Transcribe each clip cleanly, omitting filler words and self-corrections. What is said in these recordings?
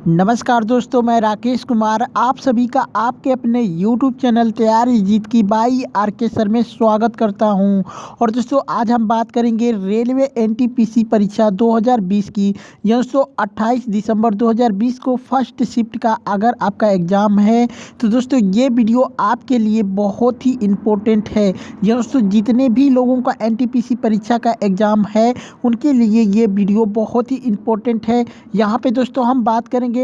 नमस्कार दोस्तों, मैं राकेश कुमार आप सभी का आपके अपने YouTube चैनल तैयारी जीत की बाई आर.के. सर में स्वागत करता हूं। और दोस्तों आज हम बात करेंगे रेलवे एनटीपीसी परीक्षा 2020 की। दोस्तों 28 दिसंबर 2020 को फर्स्ट शिफ्ट का अगर आपका एग्ज़ाम है तो दोस्तों ये वीडियो आपके लिए बहुत ही इम्पोर्टेंट है। दोस्तों जितने भी लोगों का एनटीपीसी परीक्षा का एग्ज़ाम है उनके लिए ये वीडियो बहुत ही इम्पोर्टेंट है। यहाँ पे दोस्तों हम बात करेंगे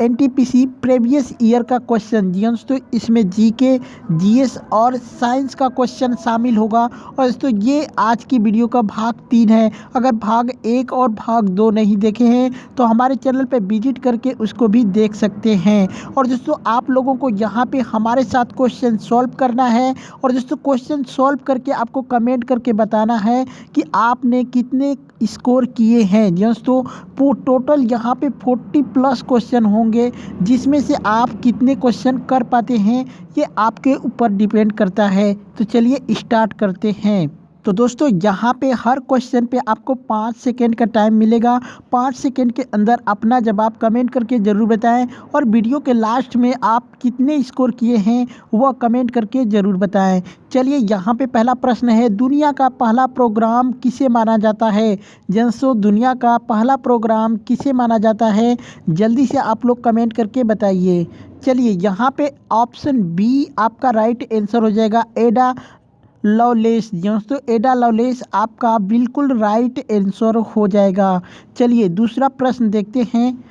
एनटीपीसी प्रीवियस ईयर का क्वेश्चन। जी दोस्तों इसमें जीके, जीएस और साइंस का क्वेश्चन शामिल होगा। और दोस्तों ये आज की वीडियो का भाग 3 है। अगर भाग 1 और भाग 2 नहीं देखे हैं तो हमारे चैनल पे विजिट करके उसको भी देख सकते हैं। और दोस्तों आप लोगों को यहाँ पे हमारे साथ क्वेश्चन सॉल्व करना है। और दोस्तों क्वेश्चन सॉल्व करके आपको कमेंट करके बताना है कि आपने कितने स्कोर किए हैं। दोस्तों टोटल यहाँ पे 40+ क्वेश्चन होंगे, जिसमें से आप कितने क्वेश्चन कर पाते हैं ये आपके ऊपर डिपेंड करता है। तो चलिए स्टार्ट करते हैं। तो दोस्तों यहाँ पे हर क्वेश्चन पे आपको 5 सेकेंड का टाइम मिलेगा। 5 सेकेंड के अंदर अपना जवाब कमेंट करके ज़रूर बताएं। और वीडियो के लास्ट में आप कितने स्कोर किए हैं वह कमेंट करके ज़रूर बताएं। चलिए यहाँ पे पहला प्रश्न है, दुनिया का पहला प्रोग्राम किसे माना जाता है। दोस्तों दुनिया का पहला प्रोग्राम किसे माना जाता है, जल्दी से आप लोग कमेंट करके बताइए। चलिए यहाँ पे ऑप्शन बी आपका राइट आंसर हो जाएगा, एडा लवलेस। दोस्तों एडा लवलेस आपका बिल्कुल राइट आंसर हो जाएगा। चलिए दूसरा प्रश्न देखते हैं,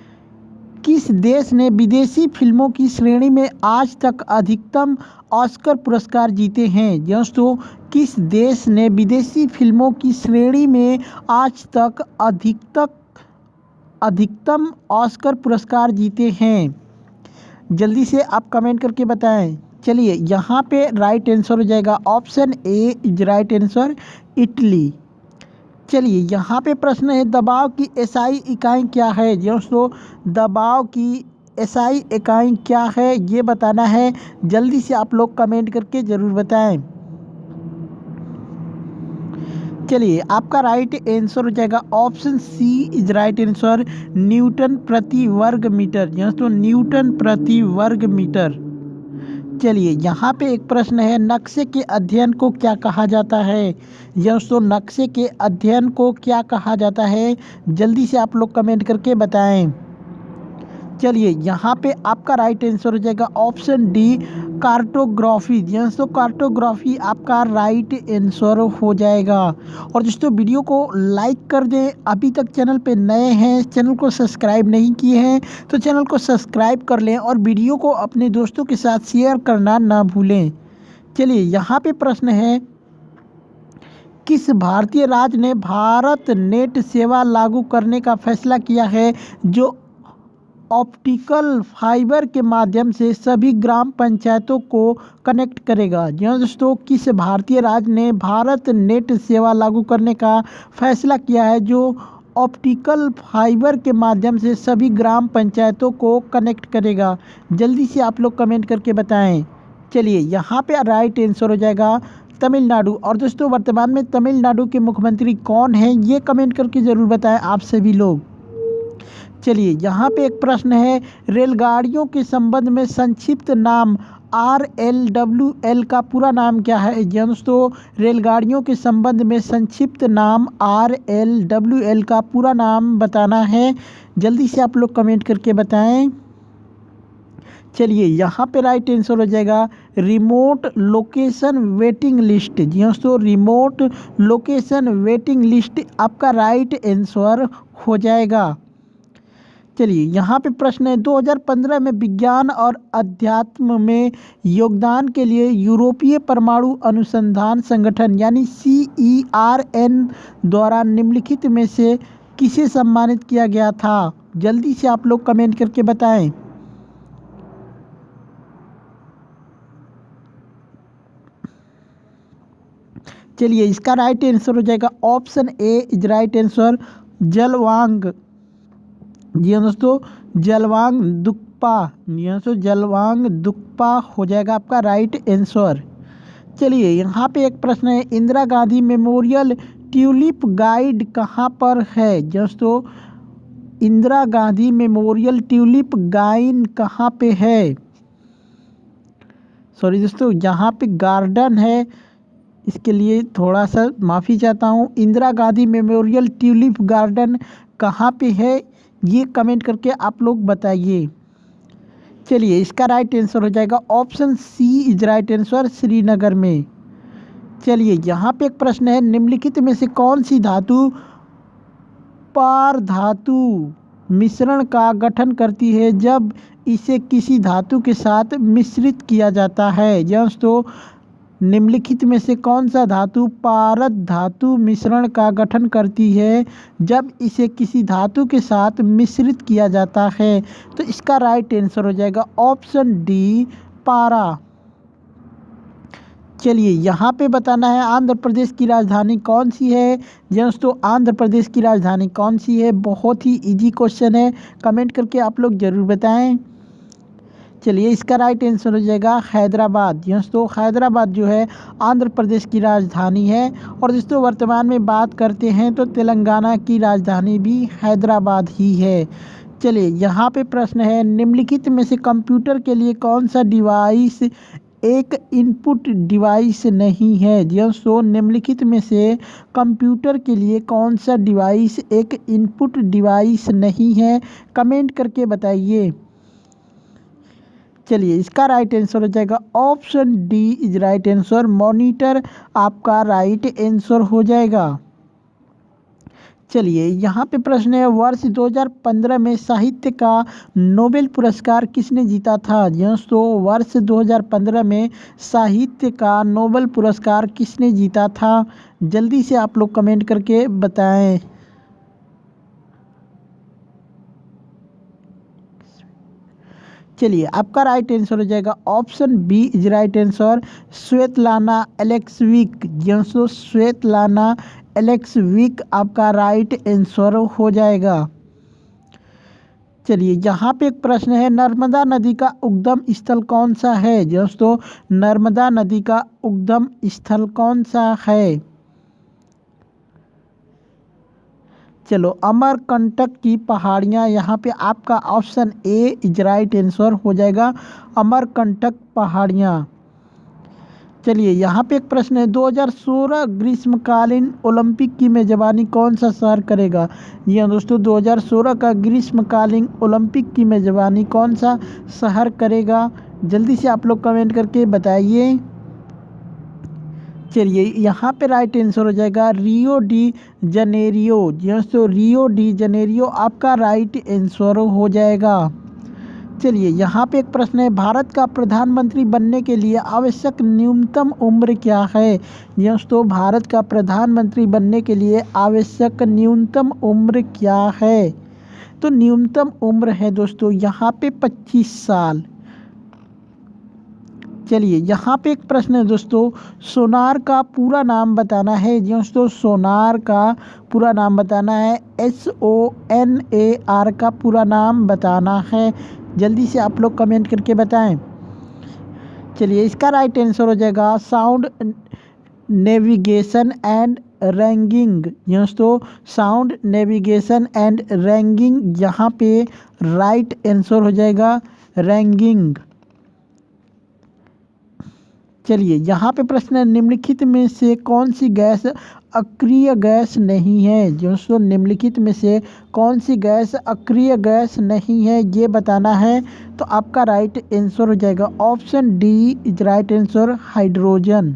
किस देश ने विदेशी फिल्मों की श्रेणी में आज तक अधिकतम ऑस्कर पुरस्कार जीते हैं। दोस्तों किस देश ने विदेशी फिल्मों की श्रेणी में आज तक अधिकतम ऑस्कर पुरस्कार जीते हैं, जल्दी से आप कमेंट करके बताएं। चलिए यहाँ पे राइट आंसर हो जाएगा, option A is right answer, Italy. चलिए यहाँ पे प्रश्न है, दबाव की एसआई इकाई क्या है। दोस्तों दबाव की एसआई इकाई क्या है ये बताना है, जल्दी से आप लोग कमेंट करके ज़रूर बताएं। चलिए आपका राइट आंसर हो जाएगा, option C is right answer, newton प्रति वर्ग मीटर। दोस्तों न्यूटन प्रति वर्ग मीटर। चलिए यहाँ पे एक प्रश्न है, नक्शे के अध्ययन को क्या कहा जाता है। दोस्तों नक्शे के अध्ययन को क्या कहा जाता है, जल्दी से आप लोग कमेंट करके बताएं। चलिए यहाँ पे आपका राइट आंसर हो जाएगा, ऑप्शन डी कार्टोग्राफी। दोस्तों कार्टोग्राफी आपका राइट आंसर हो जाएगा। और दोस्तों वीडियो को लाइक कर दें, अभी तक चैनल पे नए हैं, चैनल को सब्सक्राइब नहीं किए हैं तो चैनल को सब्सक्राइब कर लें और वीडियो को अपने दोस्तों के साथ शेयर करना ना भूलें। चलिए यहाँ पे प्रश्न है, किस भारतीय राज्य ने भारत नेट सेवा लागू करने का फैसला किया है, जो ऑप्टिकल फाइबर के माध्यम से सभी ग्राम पंचायतों को कनेक्ट करेगा। दोस्तों किस भारतीय राज्य ने भारत नेट सेवा लागू करने का फैसला किया है, जो ऑप्टिकल फाइबर के माध्यम से सभी ग्राम पंचायतों को कनेक्ट करेगा, जल्दी से आप लोग कमेंट करके बताएं। चलिए यहाँ पे राइट आंसर हो जाएगा, तमिलनाडु। और दोस्तों वर्तमान में तमिलनाडु के मुख्यमंत्री कौन हैं ये कमेंट करके ज़रूर बताएं आप सभी लोग। चलिए यहाँ पे एक प्रश्न है, रेलगाड़ियों के संबंध में संक्षिप्त नाम RLWL का पूरा नाम क्या है। दोस्तों रेलगाड़ियों के संबंध में संक्षिप्त नाम RLWL का पूरा नाम बताना है, जल्दी से आप लोग कमेंट करके बताएं। चलिए यहाँ पे राइट आंसर हो जाएगा, रिमोट लोकेशन वेटिंग लिस्ट। दोस्तों रिमोट लोकेशन वेटिंग लिस्ट आपका राइट आंसर हो जाएगा। चलिए यहाँ पे प्रश्न है, 2015 में विज्ञान और अध्यात्म में योगदान के लिए यूरोपीय परमाणु अनुसंधान संगठन यानी CERN द्वारा निम्नलिखित में से किसे सम्मानित किया गया था, जल्दी से आप लोग कमेंट करके बताएं। चलिए इसका राइट आंसर हो जाएगा, option A is right answer, Jalwang. जी दोस्तों जलवांग दुक्पा। दोस्तों जलवांग दुक्पा हो जाएगा आपका राइट आंसर। चलिए यहाँ पे एक प्रश्न है, Indira Gandhi memorial tulip guide कहाँ पर है। दोस्तों Indira Gandhi memorial tulip garden कहाँ पे है? सॉरी दोस्तों, जहाँ पे गार्डन है इसके लिए थोड़ा सा माफ़ी चाहता हूँ। Indira Gandhi memorial tulip garden कहाँ पे है, ये कमेंट करके आप लोग बताइए। चलिए, इसका राइट आंसर हो जाएगा option C is right answer, Srinagar में। चलिए, यहाँ पे एक प्रश्न है, निम्नलिखित में से कौन सी धातु पार धातु मिश्रण का गठन करती है जब इसे किसी धातु के साथ मिश्रित किया जाता है? यस, तो निम्नलिखित में से कौन सा धातु पारद धातु मिश्रण का गठन करती है जब इसे किसी धातु के साथ मिश्रित किया जाता है? तो इसका राइट आंसर हो जाएगा ऑप्शन डी, पारा। चलिए, यहाँ पे बताना है आंध्र प्रदेश की राजधानी कौन सी है। दोस्तों, आंध्र प्रदेश की राजधानी कौन सी है? बहुत ही इजी क्वेश्चन है, कमेंट करके आप लोग ज़रूर बताएं। चलिए, इसका राइट आंसर हो जाएगा हैदराबाद। दोस्तों, हैदराबाद जो है आंध्र प्रदेश की राजधानी है। और दोस्तों, वर्तमान में बात करते हैं तो तेलंगाना की राजधानी भी हैदराबाद ही है। चलिए, यहाँ पे प्रश्न है, निम्नलिखित में से कंप्यूटर के लिए कौन सा डिवाइस एक इनपुट डिवाइस नहीं है? दोस्तों, निम्नलिखित में से कंप्यूटर के लिए कौन सा डिवाइस एक इनपुट डिवाइस नहीं है? कमेंट करके बताइए। चलिए, इसका राइट आंसर हो जाएगा option D is right answer, monitor आपका राइट आंसर हो जाएगा। चलिए, यहाँ पे प्रश्न है, वर्ष 2015 में साहित्य का नोबेल पुरस्कार किसने जीता था? दोस्तों, वर्ष 2015 में साहित्य का नोबेल पुरस्कार किसने जीता था? जल्दी से आप लोग कमेंट करके बताएं। चलिए, आपका राइट आंसर हो जाएगा option B is right answer, Svetlana Alexievich. दोस्तों, स्वेतलाना अलेक्सीविक आपका राइट आंसर हो जाएगा। चलिए, यहाँ पे एक प्रश्न है, नर्मदा नदी का उद्गम स्थल कौन सा है? दोस्तों, नर्मदा नदी का उद्गम स्थल कौन सा है? चलो, अमरकंटक की पहाड़ियाँ, यहाँ पे आपका option A is right answer हो जाएगा, अमरकंटक पहाड़ियाँ। चलिए, यहाँ पे एक प्रश्न है, 2016 ग्रीष्मकालीन ओलंपिक की मेजबानी कौन सा शहर करेगा? जी हाँ दोस्तों, 2016 का ग्रीष्मकालीन ओलंपिक की मेजबानी कौन सा शहर करेगा? जल्दी से आप लोग कमेंट करके बताइए। चलिए, यहाँ पे राइट आंसर हो जाएगा रियो डी जनेरियो। दोस्तों, रियो डी जनेरियो आपका राइट आंसर हो जाएगा। चलिए, यहाँ पे एक प्रश्न है, भारत का प्रधानमंत्री बनने के लिए आवश्यक न्यूनतम उम्र क्या है? दोस्तों, भारत का प्रधानमंत्री बनने के लिए आवश्यक न्यूनतम उम्र क्या है? तो न्यूनतम उम्र है दोस्तों यहाँ पे 25 साल। चलिए, यहाँ पे एक प्रश्न है दोस्तों, सोनार का पूरा नाम बताना है। दोस्तों, सोनार का पूरा नाम बताना है, SONAR का पूरा नाम बताना है। जल्दी से आप लोग कमेंट करके बताएं। चलिए, इसका राइट आंसर हो जाएगा साउंड नेविगेशन एंड रैंकिंग। दोस्तों, साउंड नेविगेशन एंड रैंकिंग यहाँ पे राइट आंसर हो जाएगा रैंकिंग। चलिए, यहाँ पे प्रश्न है, निम्नलिखित में से कौन सी गैस अक्रिय गैस नहीं है? दोस्तों, निम्नलिखित में से कौन सी गैस अक्रिय गैस नहीं है, ये बताना है। तो आपका राइट आंसर हो जाएगा option D is right answer, hydrogen.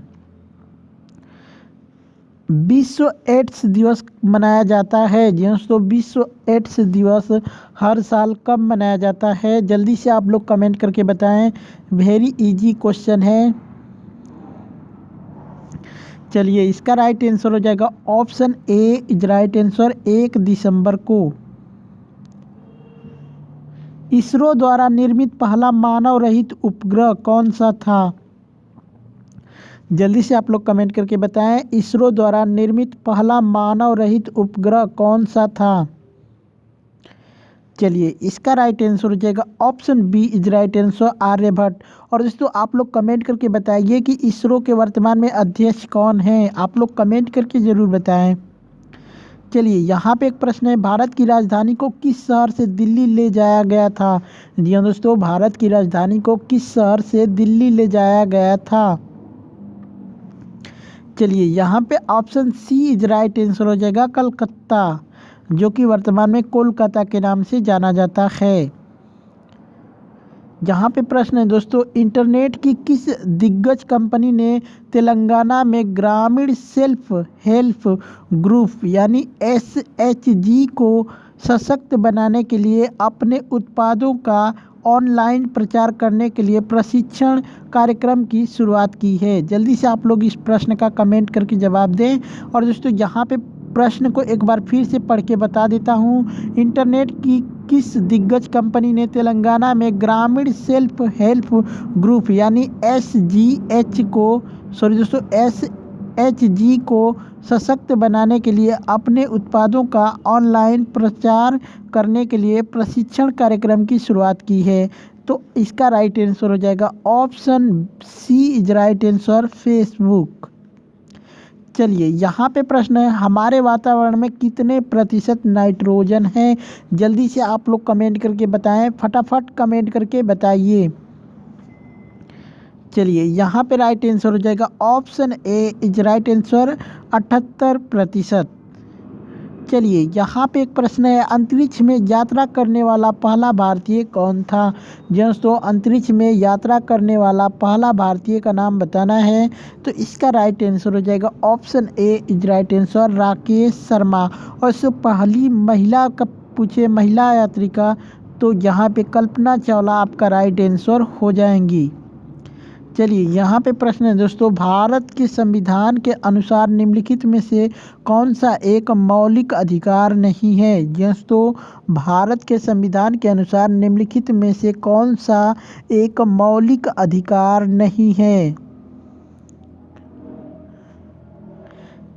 विश्व एड्स दिवस मनाया जाता है। दोस्तों, विश्व एड्स दिवस हर साल कब मनाया जाता है? जल्दी से आप लोग कमेंट करके बताएं, वेरी इजी क्वेश्चन है। चलिए, इसका राइट आंसर हो जाएगा option A is right answer, 1 दिसंबर को। इसरो द्वारा निर्मित पहला मानव रहित उपग्रह कौन सा था? जल्दी से आप लोग कमेंट करके बताएं, इसरो द्वारा निर्मित पहला मानव रहित उपग्रह कौन सा था? चलिए, इसका राइट आंसर हो जाएगा option B is right answer, Aryabhata. और दोस्तों, आप लोग कमेंट करके बताइए कि इसरो के वर्तमान में अध्यक्ष कौन हैं? आप लोग कमेंट करके ज़रूर बताएं। चलिए यहाँ पे एक प्रश्न है, भारत की राजधानी को किस शहर से दिल्ली ले जाया गया था? जी हाँ दोस्तों, भारत की राजधानी को किस शहर से दिल्ली ले जाया गया था? चलिए यहाँ पे option C is right answer हो जाएगा, कलकत्ता, जो कि वर्तमान में कोलकाता के नाम से जाना जाता है। जहाँ पे प्रश्न है दोस्तों, इंटरनेट की किस दिग्गज कंपनी ने तेलंगाना में ग्रामीण सेल्फ हेल्प ग्रुप यानी SHG को सशक्त बनाने के लिए अपने उत्पादों का ऑनलाइन प्रचार करने के लिए प्रशिक्षण कार्यक्रम की शुरुआत की है? जल्दी से आप लोग इस प्रश्न का कमेंट करके जवाब दें। और दोस्तों यहाँ पे प्रश्न को एक बार फिर से पढ़ के बता देता हूँ। इंटरनेट की किस दिग्गज कंपनी ने तेलंगाना में ग्रामीण सेल्फ हेल्प ग्रुप यानी SHG को सशक्त बनाने के लिए अपने उत्पादों का ऑनलाइन प्रचार करने के लिए प्रशिक्षण कार्यक्रम की शुरुआत की है? तो इसका राइट आंसर हो जाएगा option C is right answer, Facebook. चलिए यहाँ पे प्रश्न है, हमारे वातावरण में कितने प्रतिशत नाइट्रोजन है? जल्दी से आप लोग कमेंट करके बताएं, फटाफट कमेंट करके बताइए। चलिए यहाँ पे राइट आंसर हो जाएगा option A is right answer, 78%। चलिए यहाँ पे एक प्रश्न है, अंतरिक्ष में यात्रा करने वाला पहला भारतीय कौन था? दोस्तों अंतरिक्ष में यात्रा करने वाला पहला भारतीय का नाम बताना है। तो इसका राइट आंसर हो जाएगा option A is right answer, Rakesh Sharma. और इससे पहली महिला का पूछे, महिला यात्री का, तो यहाँ पे कल्पना चावला आपका राइट आंसर हो जाएंगी। चलिए यहाँ पे प्रश्न है दोस्तों, भारत के संविधान के अनुसार निम्नलिखित में से कौन सा एक मौलिक अधिकार नहीं है? दोस्तों भारत के संविधान के अनुसार निम्नलिखित में से कौन सा एक मौलिक अधिकार नहीं है?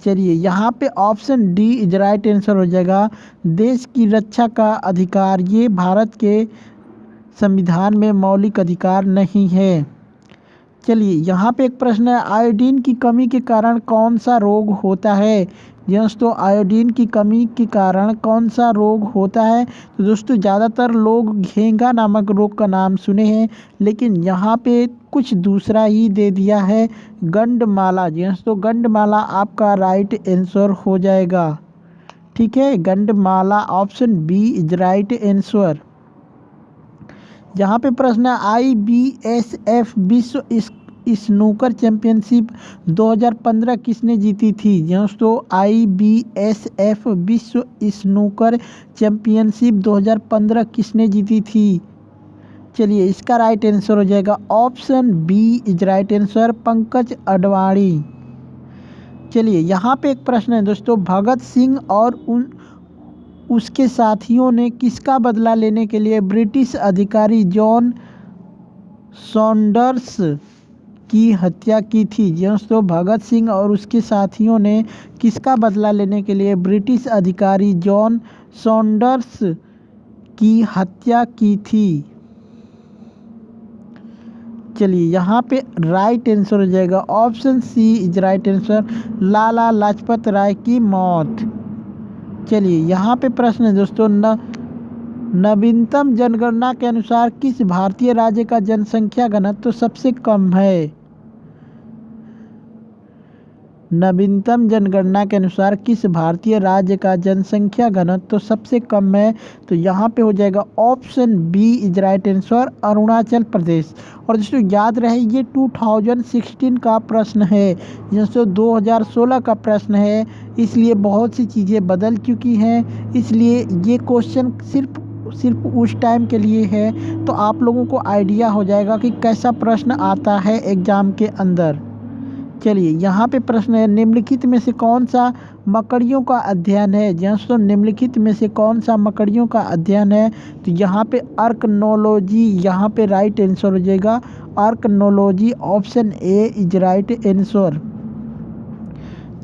चलिए यहाँ पे option D is right answer हो जाएगा, देश की रक्षा का अधिकार। ये भारत के संविधान में मौलिक अधिकार नहीं है। चलिए यहाँ पे एक प्रश्न है, आयोडीन की कमी के कारण कौन सा रोग होता है? दोस्तों आयोडीन की कमी के कारण कौन सा रोग होता है? तो दोस्तों ज़्यादातर लोग घेंगा नामक रोग का नाम सुने हैं, लेकिन यहाँ पे कुछ दूसरा ही दे दिया है, गंडमाला। दोस्तों गंडमाला आपका राइट आंसर हो जाएगा, ठीक है, गंडमाला, option B is right answer. यहाँ पे प्रश्न है, IBSF विश्व स्नूकर चैंपियनशिप 2015 किसने जीती थी? दोस्तों IBSF विश्व स्नूकर चैंपियनशिप 2015 किसने जीती थी? चलिए इसका राइट आंसर हो जाएगा option B is right answer, Pankaj Advani. चलिए यहाँ पे एक प्रश्न है दोस्तों, भगत सिंह और उसके साथियों ने किसका बदला लेने के लिए ब्रिटिश अधिकारी जॉन सॉन्डर्स की हत्या की थी? दोस्तों भगत सिंह और उसके साथियों ने किसका बदला लेने के लिए ब्रिटिश अधिकारी जॉन सॉन्डर्स की हत्या की थी? चलिए यहाँ पे राइट आंसर हो जाएगा option C is right answer, Lala Lajpat Rai की मौत। चलिए यहाँ पे प्रश्न है दोस्तों, नवीनतम जनगणना के अनुसार किस भारतीय राज्य का जनसंख्या घनत्व सबसे कम है? नवीनतम जनगणना के अनुसार किस भारतीय राज्य का जनसंख्या घनत्व सबसे कम है? तो यहाँ पे हो जाएगा option B is right answer, Arunachal Pradesh. और दोस्तों याद रहे ये 2016 का प्रश्न है, दोस्तों 2016 का प्रश्न है, इसलिए बहुत सी चीज़ें बदल चुकी हैं, इसलिए ये क्वेश्चन सिर्फ उस टाइम के लिए है, तो आप लोगों को आइडिया हो जाएगा कि कैसा प्रश्न आता है एग्ज़ाम के अंदर। चलिए यहाँ पे प्रश्न है, निम्नलिखित में से कौन सा मकड़ियों का अध्ययन है? दोस्तों निम्नलिखित में से कौन सा मकड़ियों का अध्ययन है? तो यहाँ पे आर्कनोलॉजी, यहाँ पे राइट आंसर हो जाएगा arachnology, option A is right answer.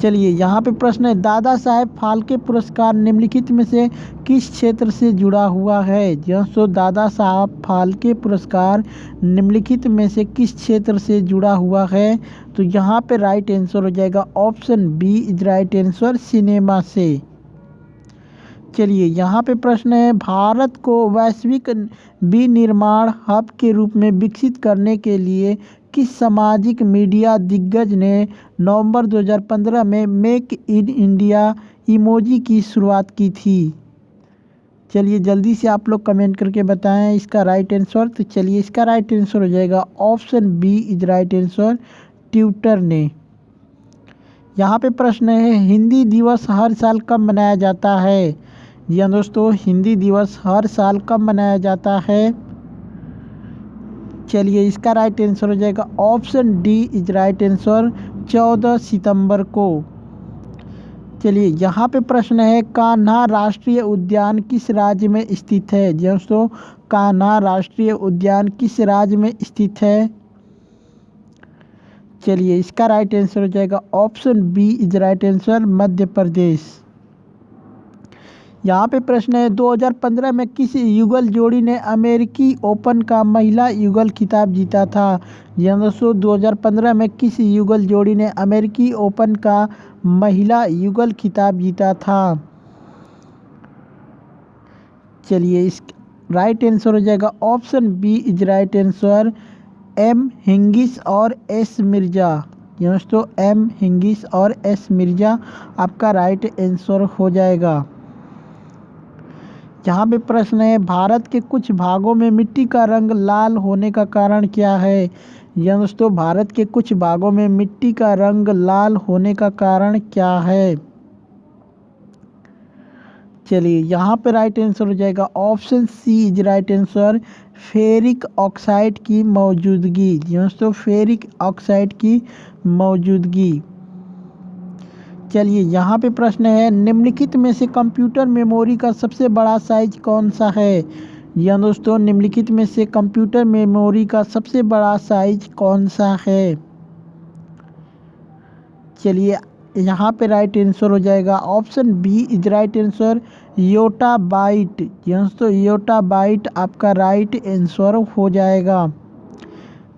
चलिए यहाँ पे प्रश्न है, दादा साहेब फाल्के पुरस्कार निम्नलिखित में से किस क्षेत्र से जुड़ा हुआ है? दोस्तों दादा साहब फाल्के पुरस्कार निम्नलिखित में से किस क्षेत्र से जुड़ा हुआ है? तो यहाँ पे राइट आंसर हो जाएगा option B is right answer, cinema से। चलिए यहाँ पे प्रश्न है, भारत को वैश्विक विनिर्माण हब के रूप में विकसित करने के लिए किस सामाजिक मीडिया दिग्गज ने नवंबर 2015 में मेक इन इंडिया इमोजी की शुरुआत की थी? चलिए जल्दी से आप लोग कमेंट करके बताएं इसका राइट आंसर। तो चलिए इसका राइट आंसर हो जाएगा option B is right answer, Twitter ने। यहाँ पे प्रश्न है, हिंदी दिवस हर साल कब मनाया जाता है? जी हाँ दोस्तों, हिंदी दिवस हर साल कब मनाया जाता है? चलिए इसका राइट आंसर हो जाएगा option D is right answer, 14 सितंबर को। चलिए यहाँ पे प्रश्न है, कान्हा राष्ट्रीय उद्यान किस राज्य में स्थित है? जी दोस्तों, कान्हा राष्ट्रीय उद्यान किस राज्य में स्थित है? चलिए इसका राइट आंसर हो जाएगा option B is right answer, Madhya Pradesh. यहाँ पे प्रश्न है, 2015 में किस युगल जोड़ी ने अमेरिकी ओपन का महिला युगल खिताब जीता था? जी हाँ दोस्तों, 2015 में किस युगल जोड़ी ने अमेरिकी ओपन का महिला युगल खिताब जीता था? चलिए इस राइट आंसर हो जाएगा option B is right answer, M Hingis और एस मिर्जा। दोस्तों एम हिंगिस और एस मिर्जा आपका राइट आंसर हो जाएगा। यहाँ पे प्रश्न है, भारत के कुछ भागों में मिट्टी का रंग लाल होने का कारण क्या है? यह दोस्तों, भारत के कुछ भागों में मिट्टी का रंग लाल होने का कारण क्या है? चलिए यहाँ पे राइट आंसर हो जाएगा option C is right answer, ferric oxide की मौजूदगी। दोस्तों फेरिक ऑक्साइड की मौजूदगी। चलिए यहाँ पे प्रश्न है, निम्नलिखित में से कंप्यूटर मेमोरी का सबसे बड़ा साइज कौन सा है? या दोस्तों, निम्नलिखित में से कंप्यूटर मेमोरी का सबसे बड़ा साइज कौन सा है? चलिए यहाँ पे राइट आंसर हो जाएगा option B is right answer, yotta byte. दोस्तों योटा बाइट आपका राइट आंसर हो जाएगा।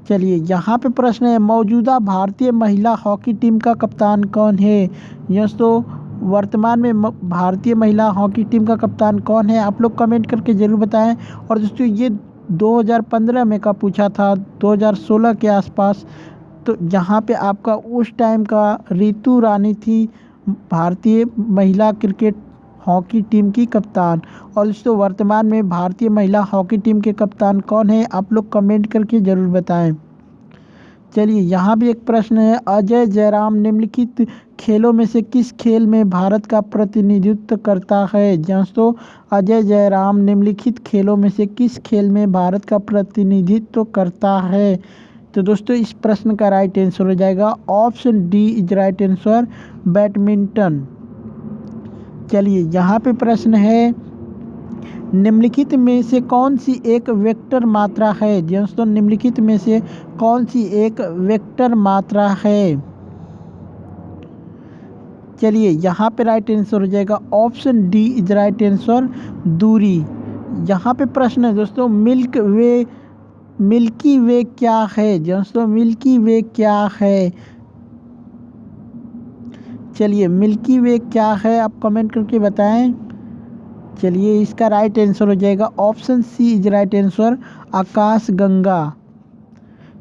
चलिए यहाँ पे प्रश्न है, मौजूदा भारतीय महिला हॉकी टीम का कप्तान कौन है? दोस्तों वर्तमान में भारतीय महिला हॉकी टीम का कप्तान कौन है? आप लोग कमेंट करके ज़रूर बताएं। और दोस्तों ये 2015 में का पूछा था, 2016 के आसपास। तो यहाँ पे आपका उस टाइम का रितु रानी थी भारतीय महिला क्रिकेट हॉकी टीम की कप्तान। और दोस्तों वर्तमान में भारतीय महिला हॉकी टीम के कप्तान कौन है? आप लोग कमेंट करके ज़रूर बताएं। चलिए यहाँ भी एक प्रश्न है, अजय जयराम निम्नलिखित खेलों में से किस खेल में भारत का प्रतिनिधित्व करता है? दोस्तों अजय जयराम निम्नलिखित खेलों में से किस खेल में भारत का प्रतिनिधित्व करता है? तो दोस्तों इस प्रश्न का राइट आंसर हो जाएगा option D is right answer, badminton. चलिए यहाँ पे प्रश्न है, निम्नलिखित में से कौन सी एक वेक्टर मात्रा है? दोस्तों निम्नलिखित में से कौन सी एक वेक्टर मात्रा है? चलिए यहाँ पे राइट आंसर हो जाएगा option D is right answer, दूरी। यहाँ पे प्रश्न है दोस्तों, मिल्की वे क्या है? दोस्तों मिल्की वे क्या है? चलिए मिल्की वे क्या है, आप कमेंट करके बताएं। चलिए इसका राइट आंसर हो जाएगा option C is right answer, आकाश गंगा।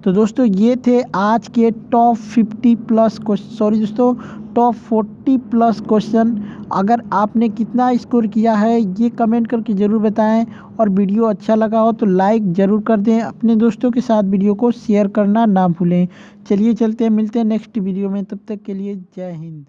तो दोस्तों ये थे आज के top 50 plus question, top 40 plus question. अगर आपने कितना स्कोर किया है ये कमेंट करके ज़रूर बताएं। और वीडियो अच्छा लगा हो तो लाइक ज़रूर कर दें, अपने दोस्तों के साथ वीडियो को शेयर करना ना भूलें। चलिए चलते हैं, मिलते हैं नेक्स्ट वीडियो में, तब तक के लिए जय हिंद।